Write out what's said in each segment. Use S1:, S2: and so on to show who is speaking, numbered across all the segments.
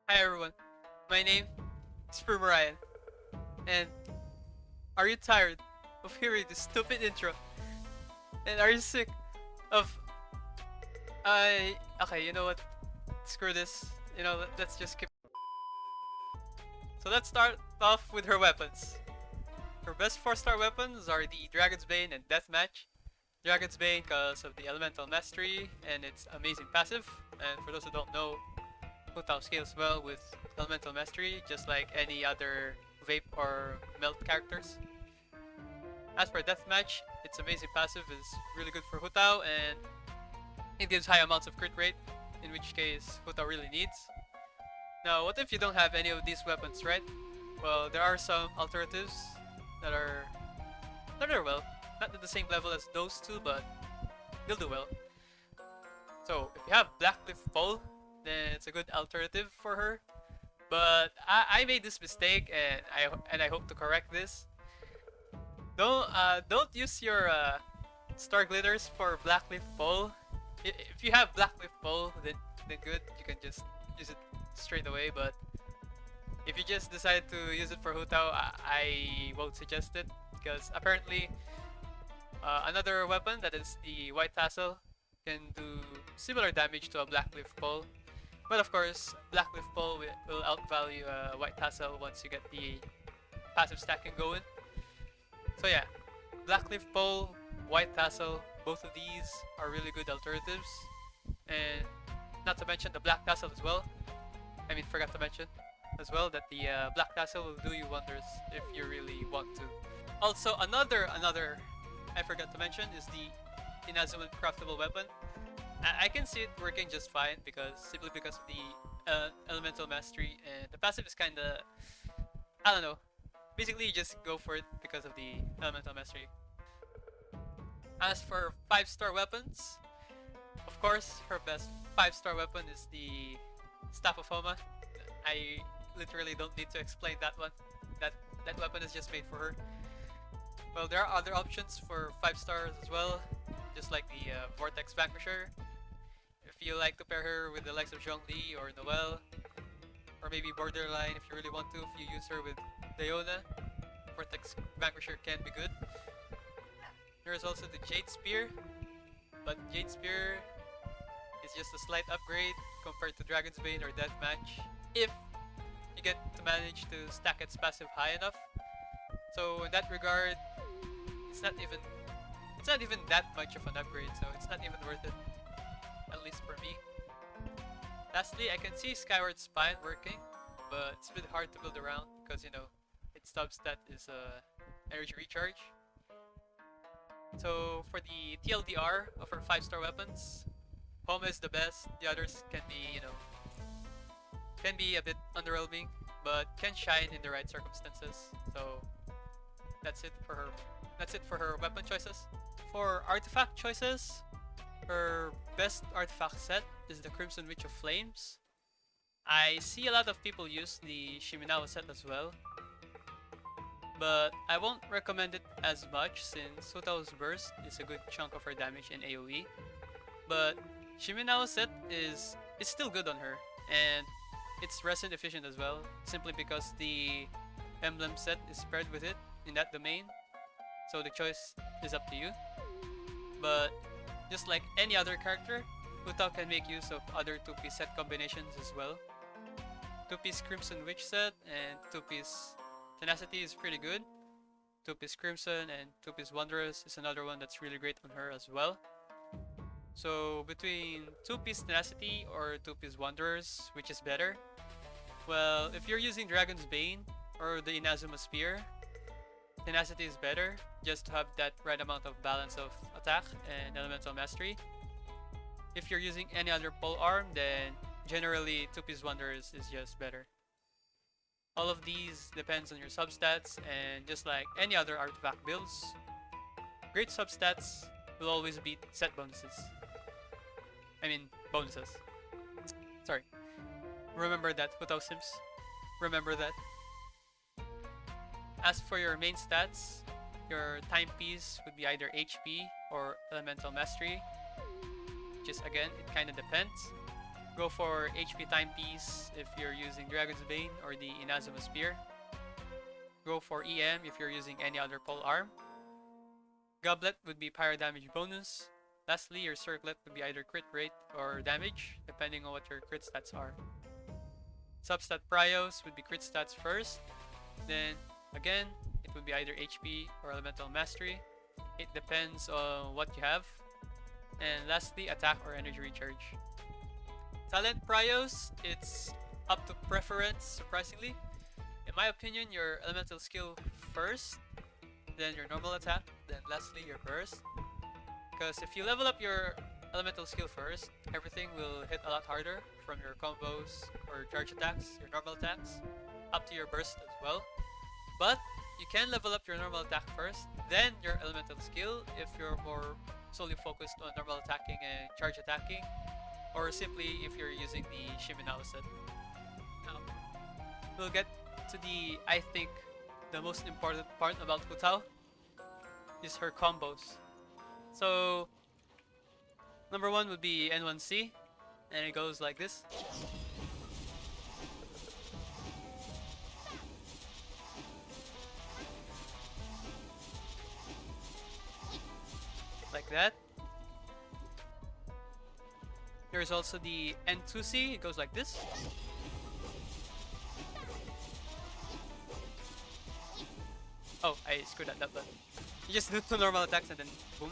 S1: Hi everyone, my name is Ryan, and are you tired of hearing this stupid intro? And are you sick of okay, you know what? Screw this. Let's just skip. So let's start off with her weapons. Her best 4-star weapons are the Dragon's Bane and Deathmatch. Dragon's Bane because of the Elemental Mastery and its amazing passive. And for those who don't know, Hu Tao scales well with Elemental Mastery, just like any other Vape or Melt characters. As for Deathmatch, its amazing passive is really good for Hu Tao and it gives high amounts of crit rate, in which case Hu Tao really needs. Now, what if you don't have any of these weapons, right? Well, there are some alternatives that are well, not at the same level as those two, but they'll do well. So if you have Blackcliff Pole, then it's a good alternative for her. But I made this mistake, and I hope to correct this. Don't use your star glitters for Blackcliff Pole. If you have Blackcliff Pole, then good, you can just use it straight away. But if you just decide to use it for Hu Tao, I won't suggest it because apparently another weapon that is the White Tassel can do similar damage to a Blackcliff Pole. But of course, Blackcliff Pole will outvalue White Tassel once you get the passive stacking going. So yeah, Blackcliff Pole, White Tassel, both of these are really good alternatives. And not to mention the Black Tassel as well. I mean, forgot to mention as well that the Black Tassel will do you wonders if you really want to. Also, another I forgot to mention is the Inazuman craftable weapon. I can see it working just fine simply because of the elemental mastery, and the passive is kinda, I don't know. Basically, you just go for it because of the elemental mastery. As for 5-star weapons, of course, her best 5-star weapon is the Staff of Homa. I literally don't need to explain that one. That weapon is just made for her. Well, there are other options for 5 stars as well, just like the Vortex Vanquisher. If you like to pair her with the likes of Zhongli or Noelle, or maybe Borderline if you really want to, if you use her with Leona, Vortex Vanquisher can be good. There is also the Jade Spear, but Jade Spear is just a slight upgrade compared to Dragon's Bane or Deathmatch, if you get to manage to stack its passive high enough. So in that regard, it's not even that much of an upgrade, so it's not even worth it, at least for me. Lastly, I can see Skyward Spine working, but it's a bit hard to build around because its substat is energy recharge. So for the TLDR of our 5-star weapons, Homa is the best. The others can be a bit underwhelming, but can shine in the right circumstances. So that's it for her. That's it for her weapon choices. For artifact choices, her best artifact set is the Crimson Witch of Flames. I see a lot of people use the Shiminawa set as well, but I won't recommend it as much since Hu Tao's burst is a good chunk of her damage in AoE. But Shiminawa set is still good on her, and it's resin efficient as well, simply because the emblem set is paired with it in that domain. So the choice is up to you. But just like any other character, Hu Tao can make use of other 2-piece set combinations as well. 2-piece Crimson Witch set and 2-piece Tenacity is pretty good. 2-piece Crimson and 2-piece Wanderers is another one that's really great on her as well. So between 2-piece Tenacity or 2-piece Wanderers, which is better? Well, if you're using Dragon's Bane or the Inazuma Spear, Tenacity is better, just to have that right amount of balance of attack and elemental mastery. If you're using any other pole arm, then generally 2-piece Wanderers is just better. All of these depends on your substats, and just like any other artifact builds, great substats will always beat set bonuses. I mean, bonuses. Sorry. Remember that, Hu Tao Sims. Remember that. As for your main stats, your timepiece would be either HP or Elemental Mastery. Just again, it kinda depends. Go for HP timepiece if you're using Dragon's Bane or the Inazuma Spear. Go for EM if you're using any other pole arm. Goblet would be pyro damage bonus. Lastly, your circlet would be either crit rate or damage, depending on what your crit stats are. Substat Prios would be crit stats first. Then, again, it would be either HP or Elemental Mastery. It depends on what you have. And lastly, attack or energy recharge. Talent Prios, it's up to preference, surprisingly. In my opinion, your elemental skill first, then your normal attack, then lastly your burst. Because if you level up your elemental skill first, everything will hit a lot harder, from your combos or charge attacks, your normal attacks, up to your burst as well. But you can level up your normal attack first, then your elemental skill if you're more solely focused on normal attacking and charge attacking, or simply if you're using the Shiminawa set. Now, we'll get to the, I think, the most important part about Hu Tao is her combos. So, number one would be N1C, and it goes like this. Like that. There's also the N2C, it goes like this. Oh, I screwed that up, but you just do 2 normal attacks and then boom.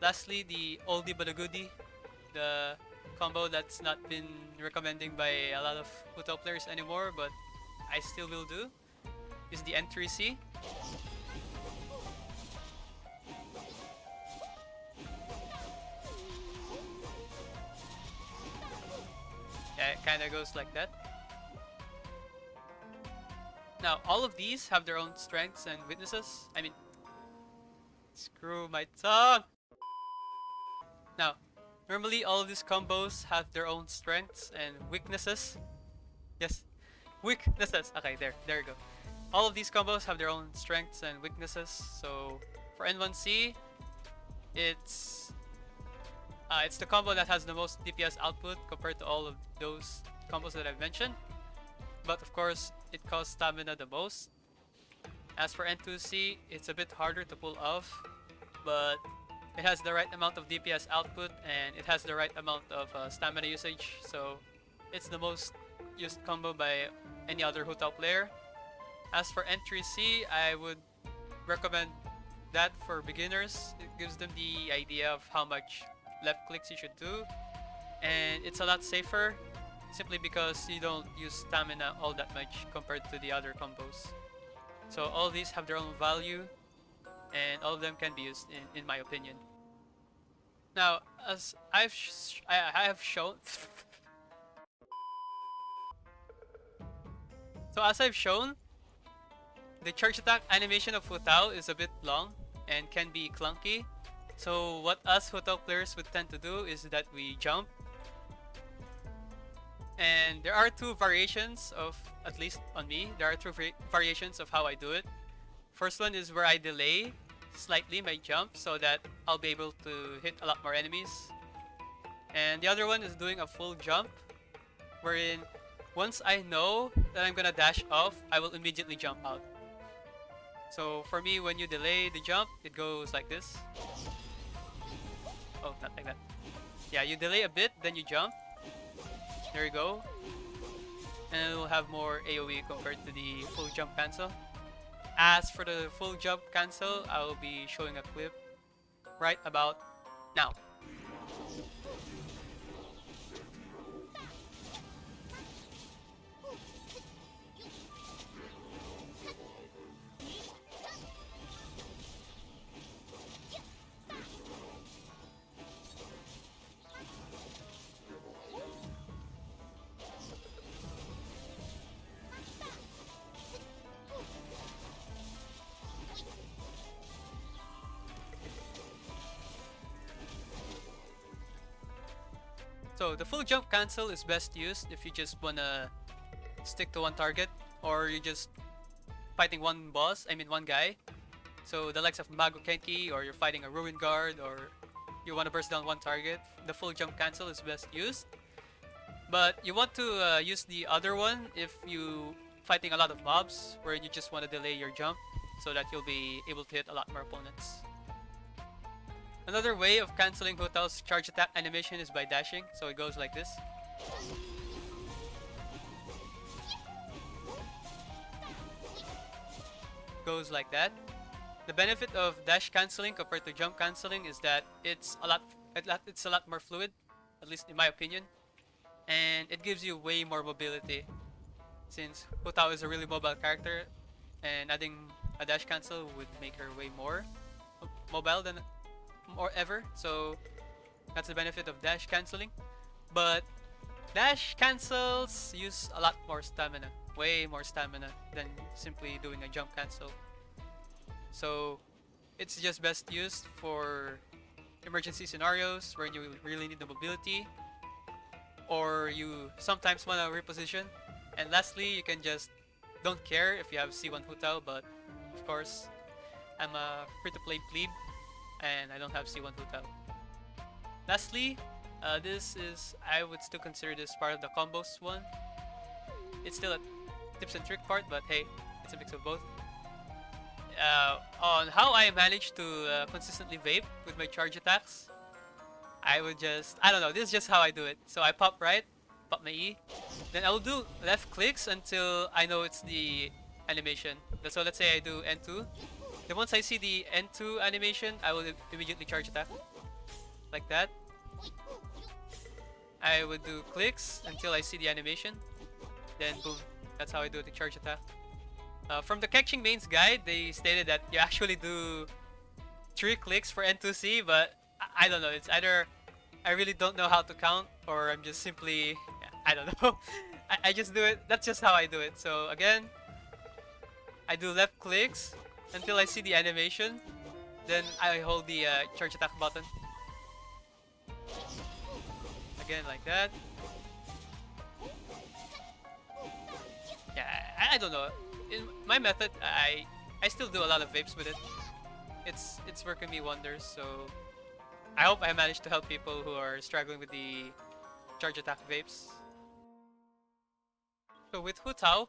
S1: Lastly, the oldie but a goodie, the combo that's not been recommending by a lot of Hu Tao players anymore, but I still will do, is the N3C. Yeah, it kinda goes like that. Now, all of these have their own strengths and weaknesses. I mean, screw my tongue! Now, normally all of these combos have their own strengths and weaknesses. Yes, weaknesses. Okay, there you go. All of these combos have their own strengths and weaknesses. So, for N1C, it's the combo that has the most DPS output compared to all of those combos that I've mentioned. But of course, it costs stamina the most. As for N2C, it's a bit harder to pull off, but it has the right amount of DPS output and it has the right amount of stamina usage, so it's the most used combo by any other Hu Tao player. As for N3C, I would recommend that for beginners. It gives them the idea of how much left clicks you should do, and it's a lot safer simply because you don't use stamina all that much compared to the other combos. So all these have their own value and all of them can be used in my opinion. Now, as I have shown so as I've shown, the charge attack animation of Hu Tao is a bit long and can be clunky. So what us Hu Tao players would tend to do is that we jump. And there are 2 variations of, at least on me, there are 2 variations of how I do it. First one is where I delay slightly my jump so that I'll be able to hit a lot more enemies. And the other one is doing a full jump, wherein once I know that I'm gonna dash off, I will immediately jump out. So for me, when you delay the jump, it goes like this. Oh, not like that. Yeah, you delay a bit, then you jump. There you go. And it will have more AoE compared to the full jump cancel. As for the full jump cancel, I will be showing a clip right about now. So the full jump cancel is best used if you just wanna stick to one target, or you're just fighting one guy. So the likes of Mago Kenki, or you're fighting a Ruin Guard, or you want to burst down one target, the full jump cancel is best used. But you want to use the other one if you fighting a lot of mobs, where you just want to delay your jump so that you'll be able to hit a lot more opponents. Another way of canceling Hu Tao's charge attack animation is by dashing, so it goes like this. Goes like that. The benefit of dash canceling compared to jump canceling is that it's a lot more fluid, at least in my opinion, and it gives you way more mobility. Since Hu Tao is a really mobile character, and adding a dash cancel would make her way more mobile than more ever. So that's the benefit of dash canceling. But dash cancels use a lot more stamina, way more stamina than simply doing a jump cancel. So it's just best used for emergency scenarios where you really need the mobility, or you sometimes want to reposition. And lastly, you can just don't care if you have C1 Hu Tao, but of course I'm a free-to-play plebe and I don't have C1 Hu Tao. Lastly, this is, I would still consider this part of the combos one. It's still a tips and trick part, but hey, it's a mix of both. On how I managed to consistently vape with my charge attacks, I don't know, this is just how I do it. So I pop right, pop my E, then I'll do left clicks until I know it's the animation. So let's say I do N2. Then once I see the N2 animation, I will immediately charge attack. Like that. I would do clicks until I see the animation. Then boom. That's how I do the charge attack. From the Kexing Mains guide, they stated that you actually do 3 clicks for N2C, but I don't know. It's either I really don't know how to count, or I'm just simply, I don't know. I just do it. That's just how I do it. So again, I do left clicks until I see the animation. Then I hold the charge attack button. Again, like that. Yeah, I don't know. In my method, I still do a lot of vapes with it. It's working me wonders. So I hope I managed to help people who are struggling with the charge attack vapes. So with Hu Tao,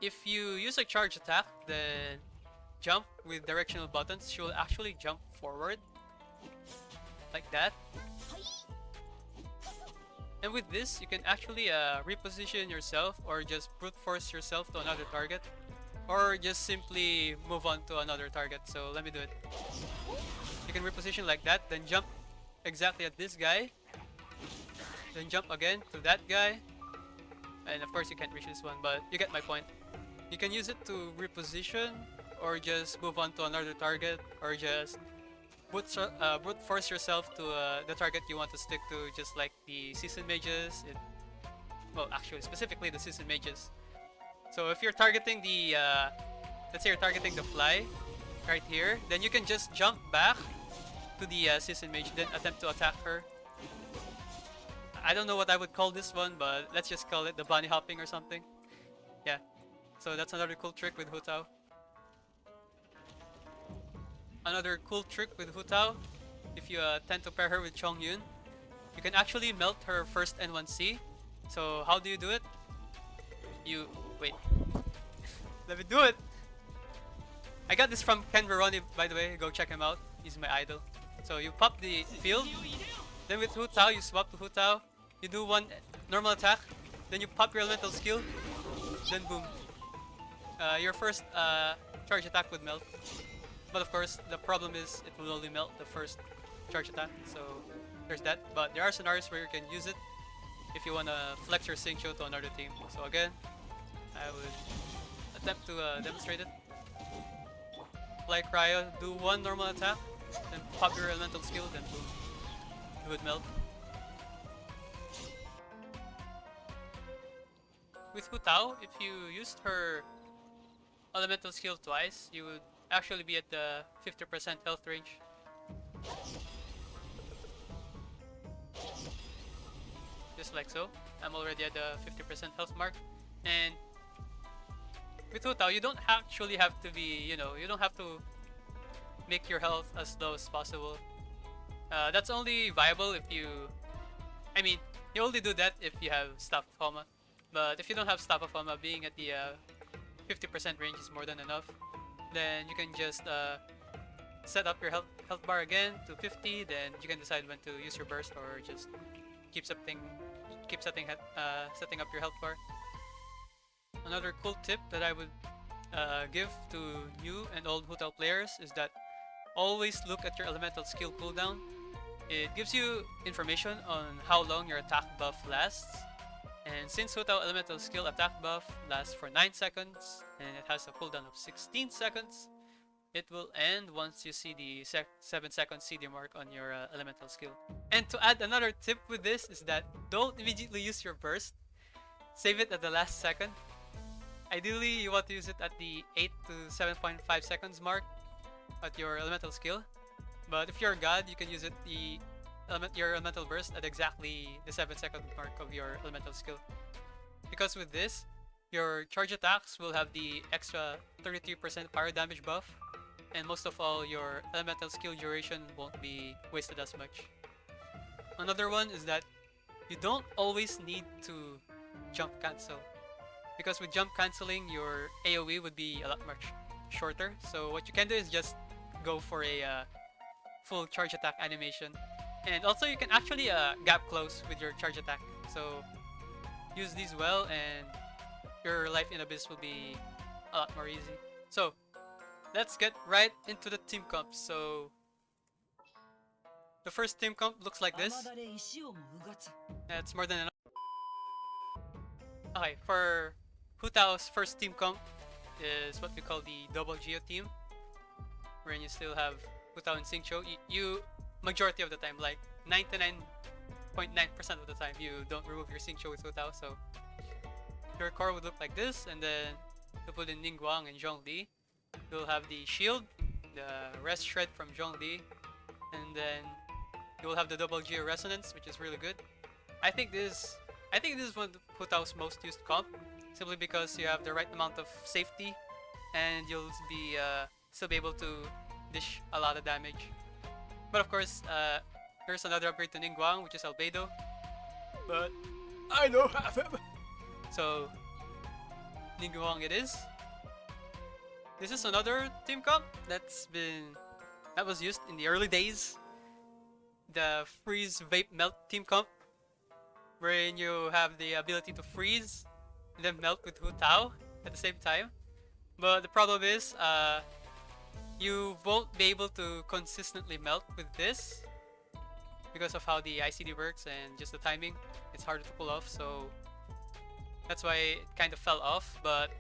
S1: if you use a charge attack, then jump with directional buttons, she will actually jump forward. Like that. And with this, you can actually reposition yourself, or just brute force yourself to another target, or just simply move on to another target. So let me do it. You can reposition like that, then jump exactly at this guy, then jump again to that guy, and of course you can't reach this one, but you get my point. You can use it to reposition, or just move on to another target, or just brute force yourself to the target you want to stick to, just like the season mages. Well, actually, specifically the season mages. So if you're targeting the, let's say you're targeting the fly right here, then you can just jump back to the season mage, then attempt to attack her. I don't know what I would call this one, but let's just call it the bunny hopping or something. Yeah. So that's another cool trick with Hu Tao. Another cool trick with Hu Tao, if you tend to pair her with Chong Yun, you can actually melt her first N1C. So how do you do it? Wait. Let me do it! I got this from Ken Rurouni, by the way, go check him out. He's my idol. So you pop the field, then with Hu Tao, you swap to Hu Tao, you do one normal attack, then you pop your elemental skill, then boom. Your first charge attack would melt. But of course, the problem is it will only melt the first charge attack, so there's that. But there are scenarios where you can use it if you want to flex your Sing Show to another team. So again, I would attempt to demonstrate it. Fly Cryo, do one normal attack, then pop your elemental skill, then boom, it would melt. With Hu Tao, if you used her elemental skill twice, you would actually be at the 50% health range. Just like so. I'm already at the 50% health mark. And with Hu Tao, you don't actually have to be, you don't have to make your health as low as possible. That's only viable if you, I mean, you only do that if you have Staff of Homa. But if you don't have Staff of Homa, being at the 50% range is more than enough. Then you can just set up your health bar again to 50. Then you can decide when to use your burst or just keep setting setting up your health bar. Another cool tip that I would give to new and old Hu Tao players is that always look at your elemental skill cooldown. It gives you information on how long your attack buff lasts. And since Hu Tao elemental skill attack buff lasts for 9 seconds and it has a cooldown of 16 seconds, it will end once you see the 7-second CD mark on your elemental skill. And to add another tip with this is that don't immediately use your burst. Save it at the last second. Ideally, you want to use it at the 8 to 7.5 seconds mark at your elemental skill. But if you're a god, you can use it your elemental burst at exactly the 7-second mark of your elemental skill. Because with this, your charge attacks will have the extra 33% fire damage buff, and most of all, your elemental skill duration won't be wasted as much. Another one is that you don't always need to jump cancel. Because with jump cancelling, your AoE would be a lot much shorter. So what you can do is just go for a full charge attack animation. And also you can actually gap close with your charge attack. So use these well and your life in Abyss will be a lot more easy. So let's get right into the team comps. So the first team comp looks like this. That's more than enough. Okay, for Hu Tao's first team comp is what we call the double Geo team, wherein you still have Hu Tao and Xingqiu. You majority of the time, like 99.9% of the time, you don't remove your Xingqiu with Hu Tao. So your core would look like this, and then you put in Ningguang and Zhongli. You'll have the shield, the rest shred from Zhongli, and then you'll have the double Geo resonance, which is really good. I think this is one of Hu Tao's most used comp, simply because you have the right amount of safety, and you'll be still be able to dish a lot of damage. But of course, there's another upgrade to Ningguang, which is Albedo, but I don't have him. So Ningguang it is. This is another team comp that was used in the early days. The Freeze Vape Melt team comp, wherein you have the ability to freeze and then melt with Hu Tao at the same time. But the problem is, you won't be able to consistently melt with this because of how the ICD works and just the timing. It's harder to pull off, so that's why it kind of fell off. But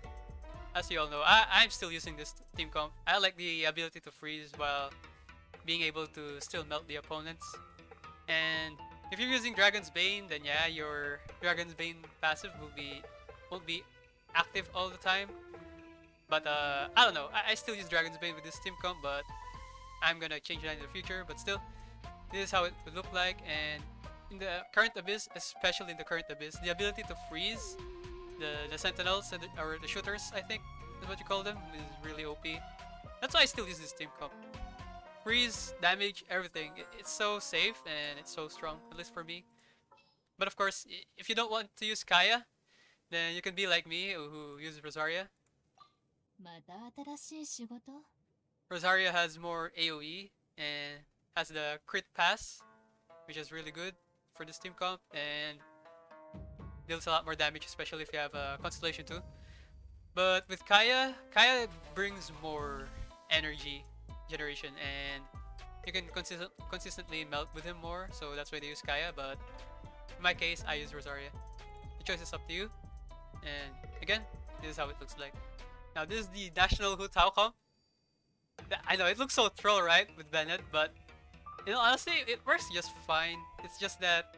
S1: as you all know, I'm still using this team comp. I like the ability to freeze while being able to still melt the opponents. And if you're using Dragon's Bane, then yeah, your Dragon's Bane passive won't be active all the time. But I don't know, I still use Dragon's Bane with this team comp, but I'm gonna change that in the future. But still, this is how it would look like. And in the current Abyss, especially in the current Abyss, the ability to freeze the Sentinels or the shooters, I think is what you call them, is really OP. That's why I still use this team comp. Freeze, damage, everything. It's so safe and it's so strong, at least for me. But of course, if you don't want to use Kaya, then you can be like me, who uses Rosaria. Rosaria has more AoE and has the crit pass, which is really good for this team comp, and deals a lot more damage, especially if you have a Constellation too. But with Kaya brings more energy generation, and you can consistently melt with him more, so that's why they use Kaya. But in my case, I use Rosaria. The choice is up to you, and again, this is how it looks like. Now this is the national Hu Tao comp. I know it looks so troll, right, with Bennett, but you know, honestly, it works just fine. It's just that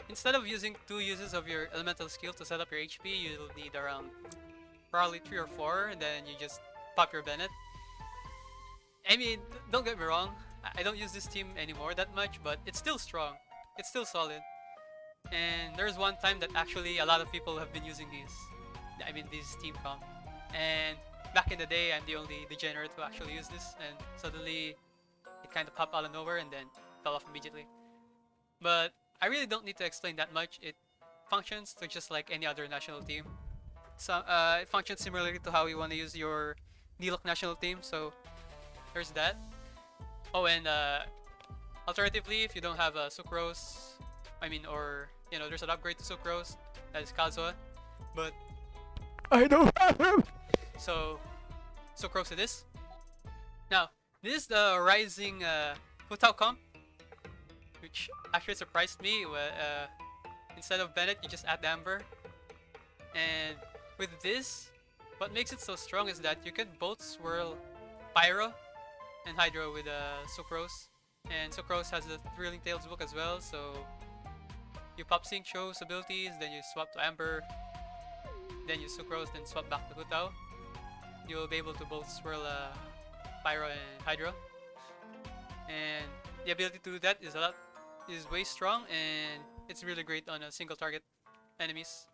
S1: instead of using 2 uses of your elemental skill to set up your HP, you'll need around probably 3 or 4, and then you just pop your Bennett. I mean, don't get me wrong, I don't use this team anymore that much, but it's still strong. It's still solid. And there's one time that actually a lot of people have been using these team comp. And back in the day, I'm the only degenerate who actually used this, and suddenly it kind of popped out of nowhere and then fell off immediately. But I really don't need to explain that much. It functions to just like any other national team. So it functions similarly to how you want to use your Nilok national team. So there's that. Oh, and alternatively, if you don't have a Sucrose, or there's an upgrade to Sucrose, that is Kazuha, but I don't have him. So Sucrose it is. Now this is the rising Hu Tao comp, which actually surprised me. Instead of Bennett, you just add Amber, and with this, what makes it so strong is that you can both swirl Pyro and Hydro with Sucrose. And Sucrose has the Thrilling Tales book as well, so you pop Sync Show's abilities, then you swap to Amber, then you Sucrose, then swap back to Hu Tao. You'll be able to both swirl Pyro and Hydro. And the ability to do that is way strong, and it's really great on a single target enemies.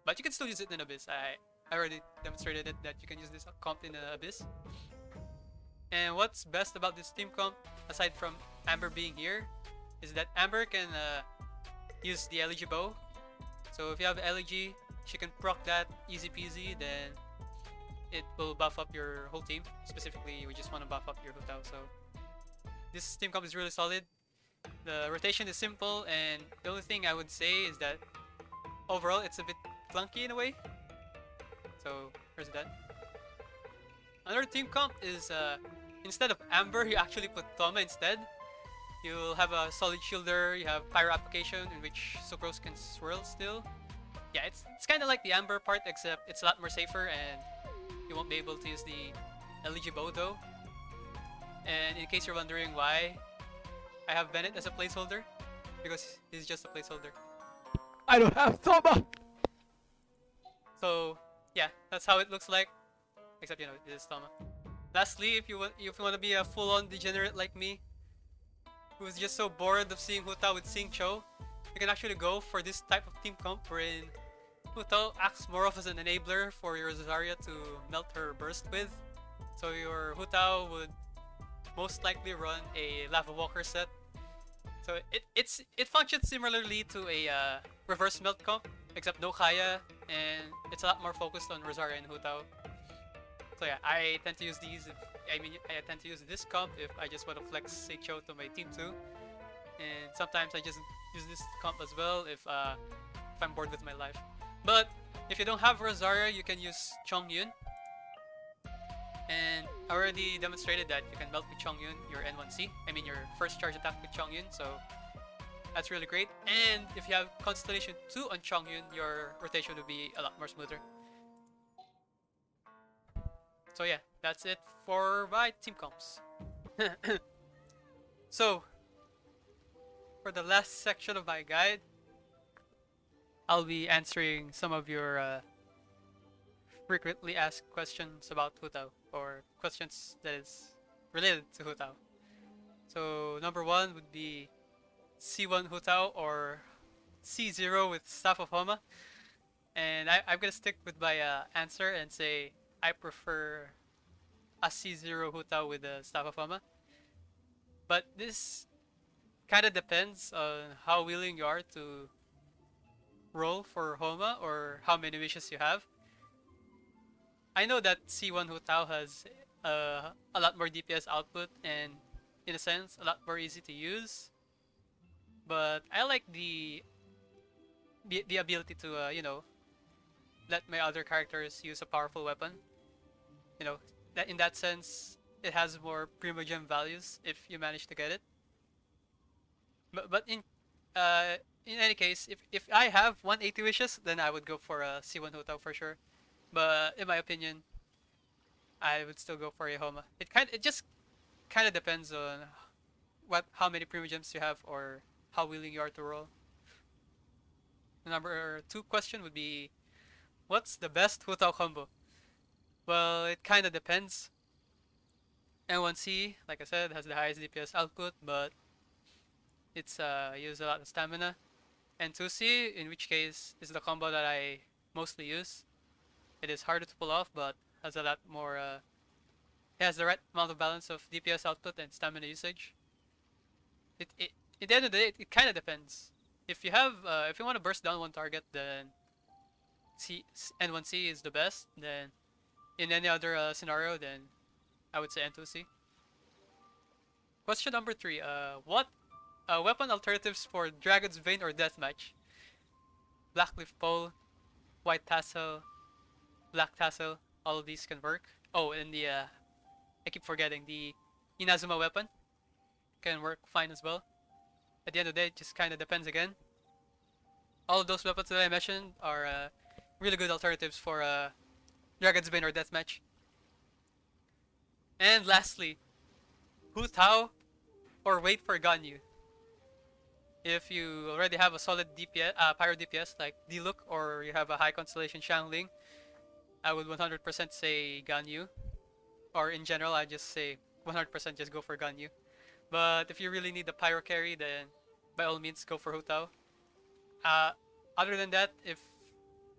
S1: But you can still use it in Abyss. I already demonstrated it that you can use this comp in Abyss. And what's best about this team comp, aside from Amber being here, is that Amber can use the LEG bow. So if you have LEG, she can proc that easy peasy, then it will buff up your whole team. Specifically, we just want to buff up your Hu Tao. So this team comp is really solid. The rotation is simple, and the only thing I would say is that overall it's a bit clunky in a way. So there's that. Another team comp is instead of Amber, you actually put Toma instead. You'll have a solid shielder, you have Pyro application in which Sucrose can swirl still. Yeah, it's kind of like the Amber part, except it's a lot more safer and you won't be able to use the LG bow though. And in case you're wondering why I have Bennett as a placeholder, because he's just a placeholder. I don't have Toma! So yeah, that's how it looks like. Except it is Toma. Lastly, if you want to be a full-on degenerate like me, who's just so bored of seeing Hu Tao with Sing Cho, you can actually go for this type of team comp wherein Hu Tao acts more of as an enabler for your Zarya to melt her burst with. So your Hu Tao would most likely run a Lava Walker set. So it functions similarly to a reverse melt comp, except no Kaya, and it's a lot more focused on Rosaria and Hu Tao. So yeah, I tend to use I tend to use this comp if I just want to flex Seicho to my team too. And sometimes I just use this comp as well if I'm bored with my life. But if you don't have Rosaria, you can use Chongyun. And I already demonstrated that you can melt with Chongyun your N1C. Your first charge attack with Chongyun, so that's really great. And if you have Constellation 2 on Chongyun, your rotation will be a lot more smoother. So yeah, that's it for my team comps. So, for the last section of my guide, I'll be answering some of your frequently asked questions about Hu Tao, or questions that is related to Hu Tao. So number 1 would be C1 Hu Tao or C0 with Staff of Homa. And I'm gonna stick with my answer and say I prefer a C0 Hu Tao with the Staff of Homa. But this kind of depends on how willing you are to roll for Homa or how many wishes you have. I know that C1 Hu Tao has a lot more DPS output and, in a sense, a lot more easy to use. But I like the ability to, let my other characters use a powerful weapon. That in that sense, it has more Primogem values if you manage to get it. But in any case, if I have 180 wishes, then I would go for a C1 Hu Tao for sure. But in my opinion, I would still go for a Homa. It just kind of depends on how many Primogems you have or how willing you are to roll. The number 2 question would be, what's the best Hu Tao combo? Well, it kind of depends. N1C, like I said, has the highest DPS output, but it's uses a lot of stamina. N2C, in which case, is the combo that I mostly use. It is harder to pull off, but has a lot more. It has the right amount of balance of DPS output and stamina usage. It at the end of the day, it kind of depends. If you want to burst down one target, then N1C is the best. Then in any other scenario, then I would say N2C. Question number 3. What weapon alternatives for Dragon's Vein or Deathmatch? Blackleaf Pole, White Tassel, Black Tassel. All of these can work. Oh, and I keep forgetting the Inazuma weapon can work fine as well. At the end of the day, it just kind of depends again. All of those weapons that I mentioned are really good alternatives for Dragon's Bane or Deathmatch. And lastly, Hu Tao or wait for Ganyu. If you already have a solid DPS, Pyro DPS like Diluc, or you have a high constellation Shangling, I would 100% say Ganyu. Or in general, I just say 100% just go for Ganyu. But if you really need the Pyro carry, then by all means go for Hu Tao. Other than that, if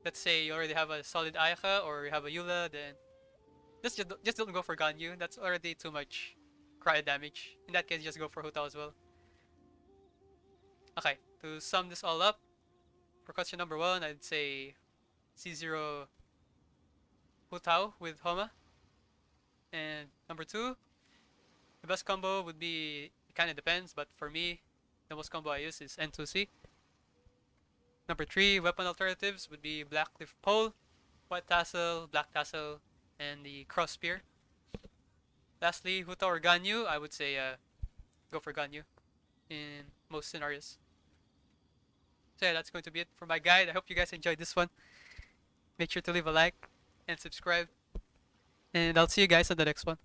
S1: let's say you already have a solid Ayaka or you have a Eula, then just don't go for Ganyu. That's already too much cryo damage. In that case, just go for Hu Tao as well. Okay, to sum this all up, for question number 1, I'd say C0 Hu Tao with Homa. And number 2, the best combo would be, it kind of depends, but for me, the most combo I use is N2C. Number 3, weapon alternatives would be Blackleaf Pole, White Tassel, Black Tassel, and the Cross Spear. Lastly, Hu Tao or Ganyu, I would say go for Ganyu in most scenarios. So yeah, that's going to be it for my guide. I hope you guys enjoyed this one. Make sure to leave a like and subscribe. And I'll see you guys on the next one.